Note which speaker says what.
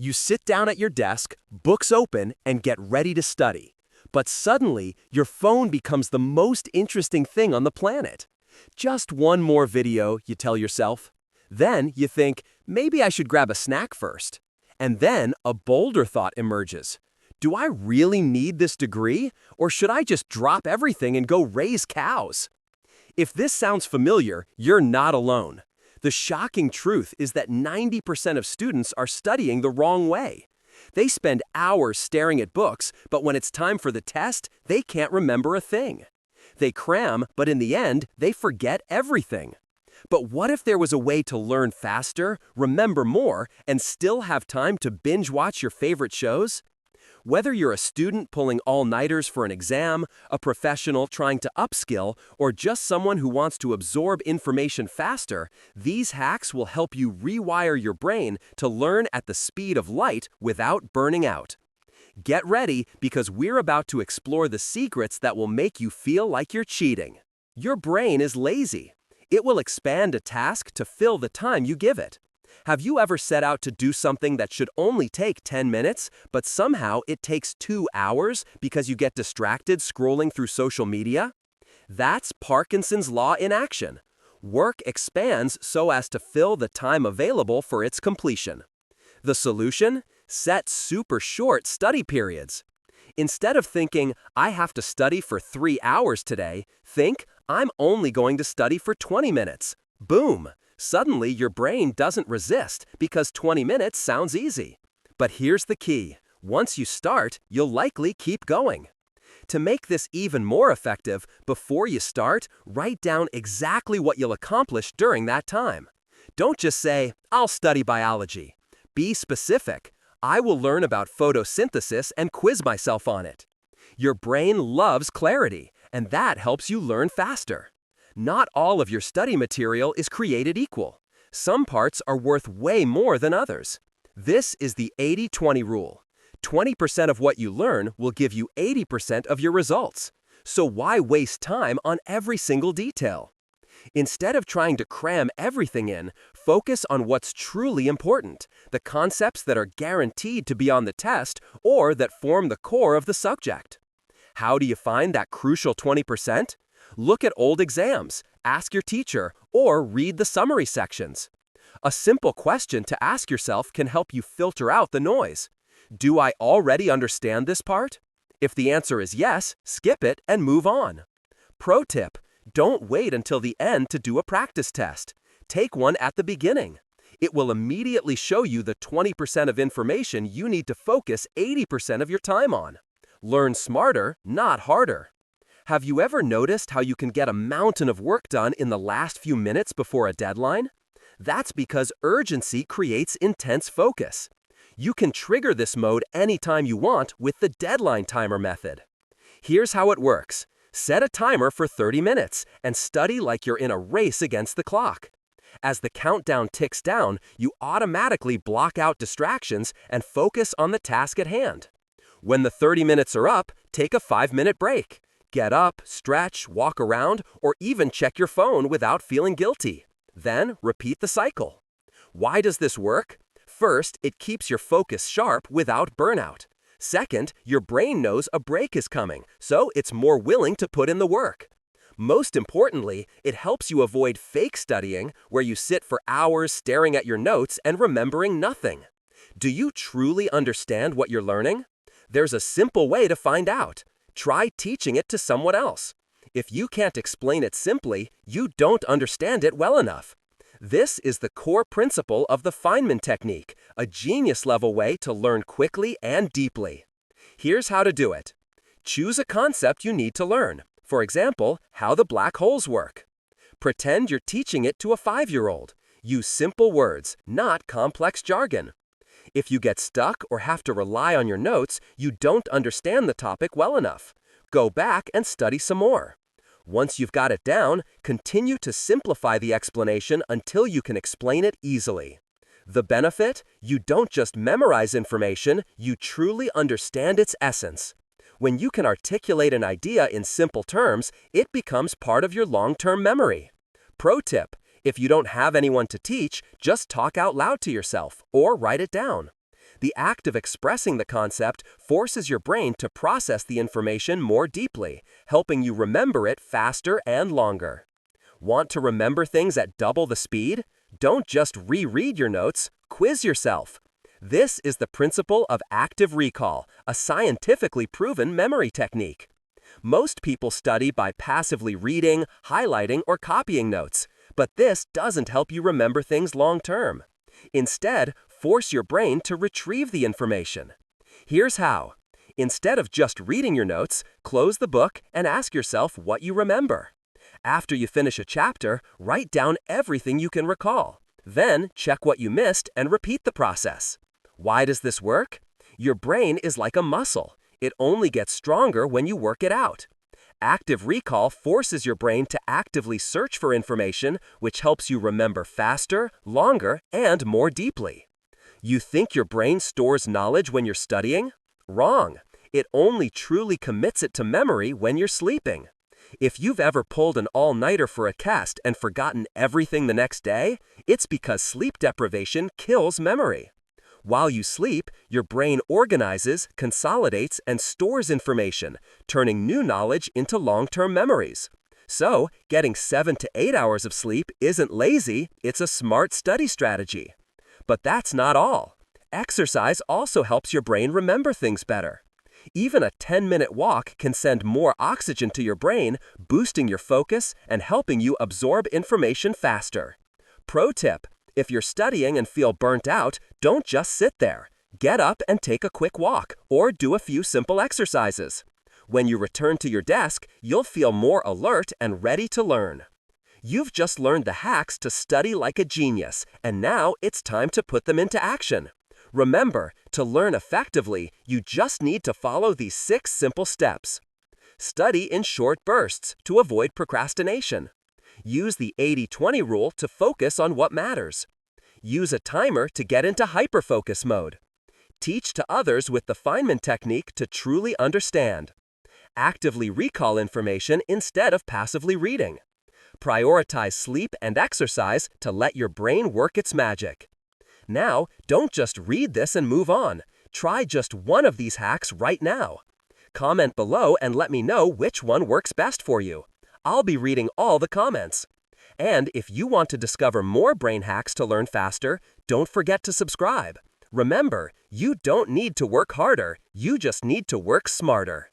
Speaker 1: You sit down at your desk, books open, and get ready to study. But suddenly, your phone becomes the most interesting thing on the planet. Just one more video, you tell yourself. Then you think, maybe I should grab a snack first. And then a bolder thought emerges. Do I really need this degree, or should I just drop everything and go raise cows? If this sounds familiar, you're not alone. The shocking truth is that 90% of students are studying the wrong way. They spend hours staring at books, but when it's time for the test, they can't remember a thing. They cram, but in the end, they forget everything. But what if there was a way to learn faster, remember more, and still have time to binge watch your favorite shows? Whether you're a student pulling all-nighters for an exam, a professional trying to upskill, or just someone who wants to absorb information faster, these hacks will help you rewire your brain to learn at the speed of light without burning out. Get ready, because we're about to explore the secrets that will make you feel like you're cheating. Your brain is lazy. It will expand a task to fill the time you give it. Have you ever set out to do something that should only take 10 minutes, but somehow it takes 2 hours because you get distracted scrolling through social media? That's Parkinson's law in action. Work expands so as to fill the time available for its completion. The solution? Set super short study periods. Instead of thinking, I have to study for 3 hours today, think, I'm only going to study for 20 minutes. Boom! Suddenly, your brain doesn't resist because 20 minutes sounds easy. But here's the key. Once you start, you'll likely keep going. To make this even more effective, before you start, write down exactly what you'll accomplish during that time. Don't just say, I'll study biology. Be specific. I will learn about photosynthesis and quiz myself on it. Your brain loves clarity, and that helps you learn faster. Not all of your study material is created equal. Some parts are worth way more than others. This is the 80-20 rule. 20% of what you learn will give you 80% of your results. So why waste time on every single detail? Instead of trying to cram everything in, focus on what's truly important, the concepts that are guaranteed to be on the test or that form the core of the subject. How do you find that crucial 20%? Look at old exams, ask your teacher, or read the summary sections. A simple question to ask yourself can help you filter out the noise. Do I already understand this part? If the answer is yes, skip it and move on. Pro tip: don't wait until the end to do a practice test. Take one at the beginning. It will immediately show you the 20% of information you need to focus 80% of your time on. Learn smarter, not harder. Have you ever noticed how you can get a mountain of work done in the last few minutes before a deadline? That's because urgency creates intense focus. You can trigger this mode anytime you want with the deadline timer method. Here's how it works. Set a timer for 30 minutes and study like you're in a race against the clock. As the countdown ticks down, you automatically block out distractions and focus on the task at hand. When the 30 minutes are up, take a 5-minute break. Get up, stretch, walk around, or even check your phone without feeling guilty. Then, repeat the cycle. Why does this work? First, it keeps your focus sharp without burnout. Second, your brain knows a break is coming, so it's more willing to put in the work. Most importantly, it helps you avoid fake studying, where you sit for hours staring at your notes and remembering nothing. Do you truly understand what you're learning? There's a simple way to find out. Try teaching it to someone else. If you can't explain it simply, you don't understand it well enough. This is the core principle of the Feynman Technique, a genius-level way to learn quickly and deeply. Here's how to do it. Choose a concept you need to learn. For example, how the black holes work. Pretend you're teaching it to a 5-year-old. Use simple words, not complex jargon. If you get stuck or have to rely on your notes, you don't understand the topic well enough. Go back and study some more. Once you've got it down, continue to simplify the explanation until you can explain it easily. The benefit? You don't just memorize information, you truly understand its essence. When you can articulate an idea in simple terms, it becomes part of your long-term memory. Pro tip: if you don't have anyone to teach, just talk out loud to yourself or write it down. The act of expressing the concept forces your brain to process the information more deeply, helping you remember it faster and longer. Want to remember things at double the speed? Don't just reread your notes, quiz yourself. This is the principle of active recall, a scientifically proven memory technique. Most people study by passively reading, highlighting, or copying notes, but this doesn't help you remember things long term. Instead, force your brain to retrieve the information. Here's how. Instead of just reading your notes, close the book and ask yourself what you remember. After you finish a chapter, write down everything you can recall. Then, check what you missed and repeat the process. Why does this work? Your brain is like a muscle. It only gets stronger when you work it out. Active recall forces your brain to actively search for information, which helps you remember faster, longer, and more deeply. You think your brain stores knowledge when you're studying? Wrong. It only truly commits it to memory when you're sleeping. If you've ever pulled an all-nighter for a test and forgotten everything the next day, it's because sleep deprivation kills memory. While you sleep, your brain organizes, consolidates, and stores information, turning new knowledge into long-term memories. So, getting 7 to 8 hours of sleep isn't lazy, it's a smart study strategy. But that's not all. Exercise also helps your brain remember things better. Even a 10-minute walk can send more oxygen to your brain, boosting your focus and helping you absorb information faster. Pro tip: if you're studying and feel burnt out, don't just sit there. Get up and take a quick walk, or do a few simple exercises. When you return to your desk, you'll feel more alert and ready to learn. You've just learned the hacks to study like a genius, and now it's time to put them into action. Remember, to learn effectively, you just need to follow these 6 simple steps. Study in short bursts to avoid procrastination. Use the 80-20 rule to focus on what matters. Use a timer to get into hyperfocus mode. Teach to others with the Feynman Technique to truly understand. Actively recall information instead of passively reading. Prioritize sleep and exercise to let your brain work its magic. Now, don't just read this and move on. Try just one of these hacks right now. Comment below and let me know which one works best for you. I'll be reading all the comments. And if you want to discover more brain hacks to learn faster, don't forget to subscribe. Remember, you don't need to work harder, you just need to work smarter.